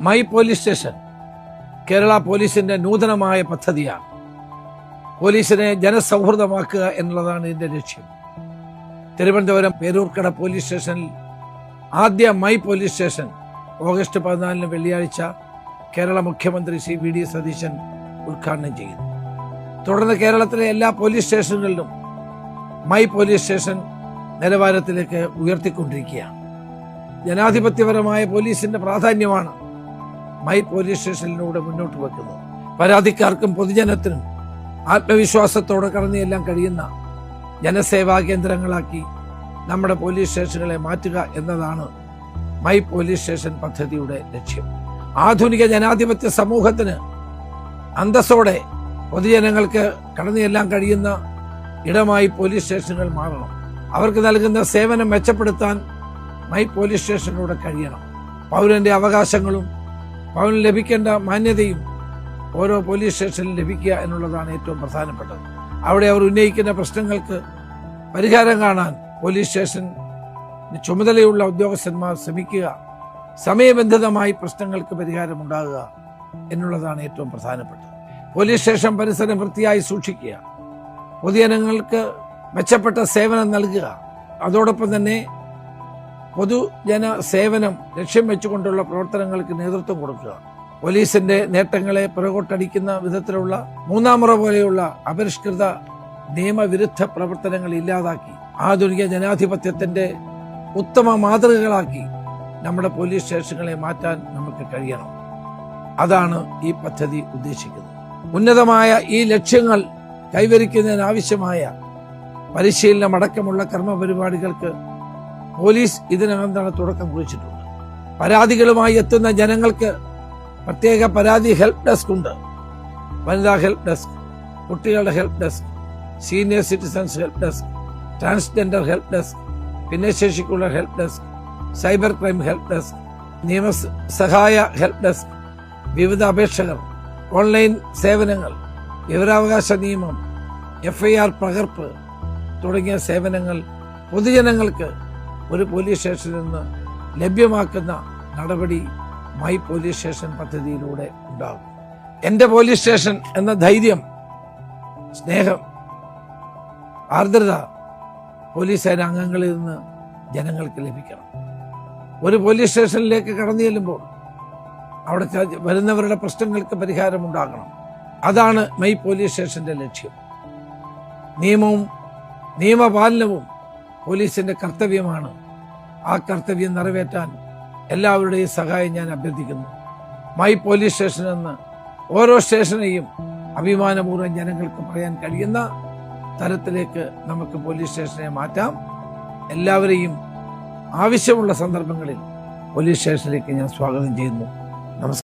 My police station Kerala പോലീസിന്റെ നൂതനമായ പദ്ധതിയാണ്. പോലീസിനെ ജനസൗഹൃദമാക്കുക എന്നുള്ളതാണ് ഇതിന്റെ ലക്ഷ്യം. തിരുവനന്തപുരം പേരൂർക്കട പോലീസ് സ്റ്റേഷനിൽ ആദ്യ മൈ പോലീസ് സ്റ്റേഷൻ ഓഗസ്റ്റ് 14 വെള്ളിയാഴ്ച കേരള മുഖ്യമന്ത്രി ശ്രീ വി ഡി സതീശൻ ഉദ്ഘാടനം ചെയ്യുന്നു. തുടർന്ന് കേരളത്തിലെ എല്ലാ പോലീസ് സ്റ്റേഷനുകളിലും മൈ പോലീസ് സ്റ്റേഷൻ നിലവാരത്തിലേക്ക് ഉയർത്തിക്കൊണ്ടിരിക്കുകയാണ്. ജനാധിപത്യപരമായ പോലീസിന്റെ പ്രാധാന്യമാണ് മൈ പോലീസ് സ്റ്റേഷനിലൂടെ മുന്നോട്ട് വെക്കുന്നത്. പരാതിക്കാർക്കും പൊതുജനത്തിനും ആത്മവിശ്വാസത്തോടെ കടന്നെല്ലാം കഴിയുന്ന ജനസേവാ കേന്ദ്രങ്ങളാക്കി നമ്മുടെ പോലീസ് സ്റ്റേഷനുകളെ മാറ്റുക എന്നതാണ് മൈ പോലീസ് സ്റ്റേഷൻ പദ്ധതിയുടെ ലക്ഷ്യം. ആധുനിക ജനാധിപത്യ സമൂഹത്തിന് അന്തസ്സോടെ പൊതുജനങ്ങൾക്ക് കടന്നെല്ലാം കഴിയുന്ന ഇടമായി പോലീസ് സ്റ്റേഷനുകൾ മാറണം. അവർക്ക് നൽകുന്ന സേവനം മെച്ചപ്പെടുത്താൻ മൈ പോലീസ് സ്റ്റേഷനിലൂടെ കഴിയണം. പൗരന്റെ അവകാശങ്ങളും പൗരന് ലഭിക്കേണ്ട മാന്യതയും ഓരോ പോലീസ് സ്റ്റേഷനിൽ ലഭിക്കുക എന്നുള്ളതാണ് ഏറ്റവും പ്രധാനപ്പെട്ടത്. അവിടെ അവർ ഉന്നയിക്കുന്ന പ്രശ്നങ്ങൾക്ക് പരിഹാരം കാണാൻ പോലീസ് സ്റ്റേഷൻ ചുമതലയുള്ള ഉദ്യോഗസ്ഥന്മാർ ശ്രമിക്കുക. സമയബന്ധിതമായി പ്രശ്നങ്ങൾക്ക് പരിഹാരമുണ്ടാകുക എന്നുള്ളതാണ് ഏറ്റവും പ്രധാനപ്പെട്ടത്. പോലീസ് സ്റ്റേഷൻ പരിസരം വൃത്തിയായി സൂക്ഷിക്കുക, പൊതുജനങ്ങൾക്ക് മെച്ചപ്പെട്ട സേവനം നൽകുക, അതോടൊപ്പം തന്നെ പൊതുജന സേവനം ലക്ഷ്യം വെച്ചുകൊണ്ടുള്ള പ്രവർത്തനങ്ങൾക്ക് നേതൃത്വം കൊടുക്കുക. പോലീസിന്റെ നേട്ടങ്ങളെ പുറകോട്ടടിക്കുന്ന വിധത്തിലുള്ള മൂന്നാം മുറ പോലെയുള്ള അപരിഷ്കൃത നിയമവിരുദ്ധ പ്രവർത്തനങ്ങൾ ഇല്ലാതാക്കി ആധുനിക ജനാധിപത്യത്തിന്റെ ഉത്തമ മാതൃകകളാക്കി നമ്മുടെ പോലീസ് സ്റ്റേഷനുകളെ മാറ്റാൻ നമുക്ക് കഴിയണം. അതാണ് ഈ പദ്ധതി ഉദ്ദേശിക്കുന്നത്. ഉന്നതമായ ഈ ലക്ഷ്യങ്ങൾ കൈവരിക്കുന്നതിനാവശ്യമായ പരിശീലനം അടക്കമുള്ള കർമ്മപരിപാടികൾക്ക് പോലീസ് ഇതിനകം തന്നെ തുടക്കം കുറിച്ചിട്ടുണ്ട്. പരാതികളുമായി എത്തുന്ന ജനങ്ങൾക്ക് പ്രത്യേക പരാതി ഹെൽപ്പ് ഡെസ്ക് ഉണ്ട്. വനിതാ ഹെൽപ്പ് ഡെസ്ക്, കുട്ടികളുടെ help desk, senior citizens help desk, transgender help desk, ഭിന്നശേഷിക്കുള്ള help desk, cyber crime help desk, നിയമസഹായ ഹെൽപ്പ് ഡെസ്ക്, വിവിധ അപേക്ഷകൾ, ഓൺലൈൻ സേവനങ്ങൾ, വിവരാവകാശ നിയമം, FIR പകർപ്പ് തുടങ്ങിയ സേവനങ്ങൾ പൊതുജനങ്ങൾക്ക് ഒരു പോലീസ് സ്റ്റേഷനിൽ നിന്ന് ലഭ്യമാക്കുന്ന നടപടി മൈ പോലീസ് സ്റ്റേഷൻ പദ്ധതിയിലൂടെ ഉണ്ടാകും. എൻ്റെ പോലീസ് സ്റ്റേഷൻ എന്ന ധൈര്യം, സ്നേഹം, ആർദ്രത പോലീസ് സേനാംഗങ്ങളിൽ നിന്ന് ജനങ്ങൾക്ക് ലഭിക്കണം. ഒരു പോലീസ് സ്റ്റേഷനിലേക്ക് കടന്നു ചെല്ലുമ്പോൾ അവിടെ വരുന്നവരുടെ പ്രശ്നങ്ങൾക്ക് പരിഹാരമുണ്ടാകണം. അതാണ് മൈ പോലീസ് സ്റ്റേഷന്റെ ലക്ഷ്യം. നിയമവും നിയമപാലനവും പോലീസിന്റെ കർത്തവ്യമാണ്. ആ കർത്തവ്യം നിറവേറ്റാൻ എല്ലാവരുടെയും സഹായം ഞാൻ അഭ്യർത്ഥിക്കുന്നു. മൈ പോലീസ് സ്റ്റേഷൻ എന്ന് ഓരോ സ്റ്റേഷനെയും അഭിമാനപൂർവ്വം ജനങ്ങൾക്ക് പറയാൻ കഴിയുന്ന തരത്തിലേക്ക് നമുക്ക് പോലീസ് സ്റ്റേഷനെ മാറ്റാം. എല്ലാവരെയും ആവശ്യമുള്ള സന്ദർഭങ്ങളിൽ പോലീസ് സ്റ്റേഷനിലേക്ക് ഞാൻ സ്വാഗതം ചെയ്യുന്നു. നമസ്കാരം.